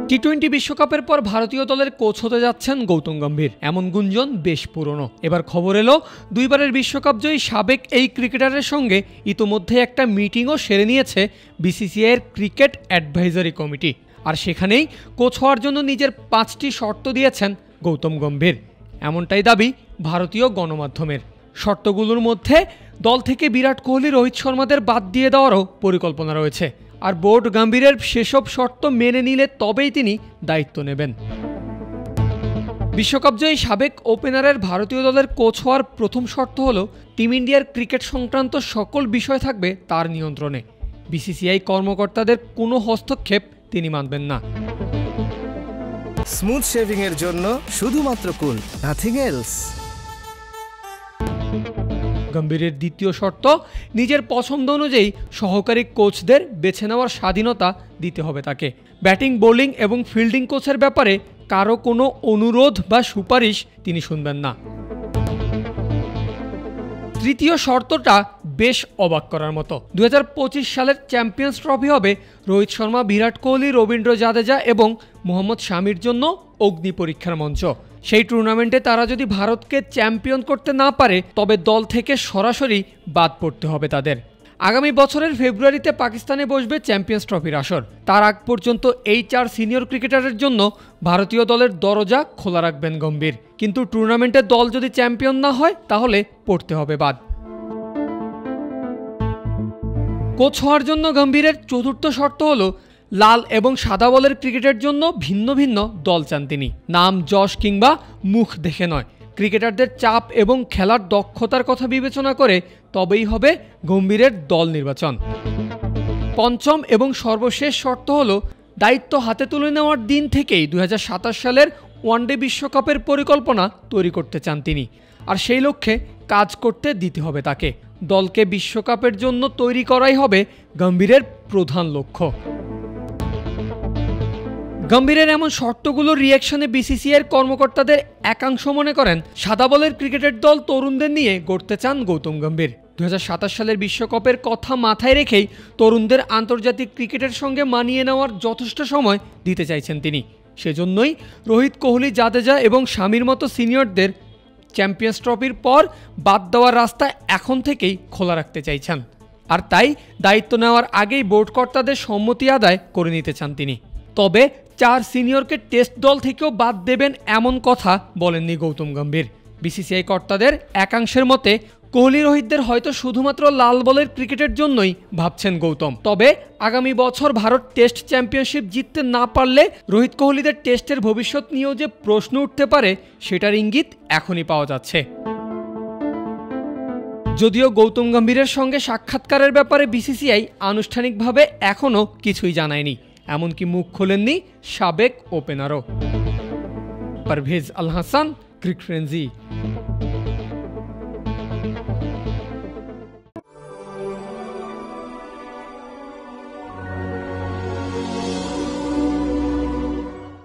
টি-20 বিশ্বকাপের পর ভারতীয় দলের কোচ হতে যাচ্ছেন গৌতম গম্ভীর, এমন গুঞ্জন বেশ পুরনো। এবার খবর এলো দুইবারের বিশ্বকাপ জয়ী সাবেক এই ক্রিকেটারের সঙ্গে ইতোমধ্যে একটা মিটিংও সেরে নিয়েছে বিসিসিআইয়ের ক্রিকেট অ্যাডভাইজারি কমিটি। আর সেখানেই কোচ হওয়ার জন্য নিজের 5টি শর্ত দিয়েছেন গৌতম গম্ভীর, এমনটাই দাবি ভারতীয় গণমাধ্যমের। শর্তগুলোর মধ্যে দল থেকে বিরাট কোহলি, রোহিত শর্মাদের বাদ দিয়ে দেওয়ারও পরিকল্পনা রয়েছে। আর বোর্ড গম্ভীরের সেসব শর্ত মেনে নিলে তবেই তিনি দায়িত্ব নেবেন। বিশ্বকাপজয়ী সাবেক ওপেনারের ভারতীয় দলের কোচ হওয়ার প্রথম শর্ত হল টিম ইন্ডিয়ার ক্রিকেট সংক্রান্ত সকল বিষয় থাকবে তার নিয়ন্ত্রণে। বিসিসিআই কর্মকর্তাদের কোনো হস্তক্ষেপ তিনি মানবেন না। স্মুথ শেভিং এর জন্য শুধুমাত্র কুল, নাথিং এলস। গম্ভীরের দ্বিতীয় শর্ত, নিজের পছন্দ অনুযায়ী সহকারী কোচদের বেছে নেওয়ার স্বাধীনতা দিতে হবে তাকে। ব্যাটিং, বোলিং এবং ফিল্ডিং কোচের ব্যাপারে কারো কোনো অনুরোধ বা সুপারিশ তিনি শুনবেন না। তৃতীয় শর্তটা বেশ অবাক করার মতো। 2025 সালের চ্যাম্পিয়ন্স ট্রফি হবে রোহিত শর্মা, বিরাট কোহলি, রবীন্দ্র জাদেজা এবং মোহাম্মদ শামির জন্য অগ্নি পরীক্ষার মঞ্চ। সেই টুর্নামেন্টে তারা যদি ভারতকে চ্যাম্পিয়ন করতে না পারে তবে দল থেকে সরাসরি বাদ পড়তে হবে তাদের। আগামী বছরের ফেব্রুয়ারিতে পাকিস্তানে বসবে চ্যাম্পিয়ন্স ট্রফির আসর। তার আগ পর্যন্ত এই 4 সিনিয়র ক্রিকেটারের জন্য ভারতীয় দলের দরজা খোলা রাখবেন গম্ভীর। কিন্তু টুর্নামেন্টে দল যদি চ্যাম্পিয়ন না হয় তাহলে পড়তে হবে বাদ। কোচ হওয়ার জন্য গম্ভীরের চতুর্থ শর্ত হল লাল এবং সাদা বলের ক্রিকেটের জন্য ভিন্ন ভিন্ন দল চান তিনি। নাম, যশ কিংবা মুখ দেখে নয়, ক্রিকেটারদের চাপ এবং খেলার দক্ষতার কথা বিবেচনা করে তবেই হবে গম্ভীরের দল নির্বাচন। পঞ্চম এবং সর্বশেষ শর্ত হল দায়িত্ব হাতে তুলে নেওয়ার দিন থেকেই 2027 সালের ওয়ানডে বিশ্বকাপের পরিকল্পনা তৈরি করতে চান তিনি। আর সেই লক্ষ্যে কাজ করতে দিতে হবে তাকে। দলকে বিশ্বকাপের জন্য তৈরি করাই হবে গম্ভীরের প্রধান লক্ষ্য। গম্ভীরের এমন শর্তগুলোর রিয়াকশনে বিসিসিআইয়ের কর্মকর্তাদের একাংশ মনে করেন সাদা বলের ক্রিকেটের দল তরুণদের নিয়ে গড়তে চান গৌতম গম্ভীর। 2027 সালের বিশ্বকাপের কথা মাথায় রেখেই তরুণদের আন্তর্জাতিক ক্রিকেটের সঙ্গে মানিয়ে নেওয়ার যথেষ্ট সময় দিতে চাইছেন তিনি। সেজন্যই রোহিত, কোহলি, জাদেজা এবং শামির মতো সিনিয়রদের চ্যাম্পিয়ন্স ট্রফির পর বাদ দেওয়ার রাস্তা এখন থেকেই খোলা রাখতে চাইছেন। আর তাই দায়িত্ব নেওয়ার আগেই বোর্ড কর্তাদের সম্মতি আদায় করে নিতে চান তিনি। তবে 4 সিনিয়রকে টেস্ট দল থেকেও বাদ দেবেন এমন কথা বলেননি গৌতম গম্ভীর। বিসিসিআই কর্তাদের একাংশের মতে কোহলি, রোহিতদের হয়তো শুধুমাত্র লাল বলের ক্রিকেটের জন্যই ভাবছেন গৌতম। তবে আগামী বছর ভারত টেস্ট চ্যাম্পিয়নশিপ জিততে না পারলে রোহিত, কোহলিদের টেস্টের ভবিষ্যৎ নিয়েও যে প্রশ্ন উঠতে পারে সেটার ইঙ্গিত এখনই পাওয়া যাচ্ছে। যদিও গৌতম গম্ভীরের সঙ্গে সাক্ষাৎকারের ব্যাপারে বিসিসিআই আনুষ্ঠানিকভাবে এখনও কিছুই জানায়নি, এমনকি মুখ খোলেননি সাবেক ওপেনারও। পারভেজ আল হাসান, ক্রিক ফ্রেন্জি।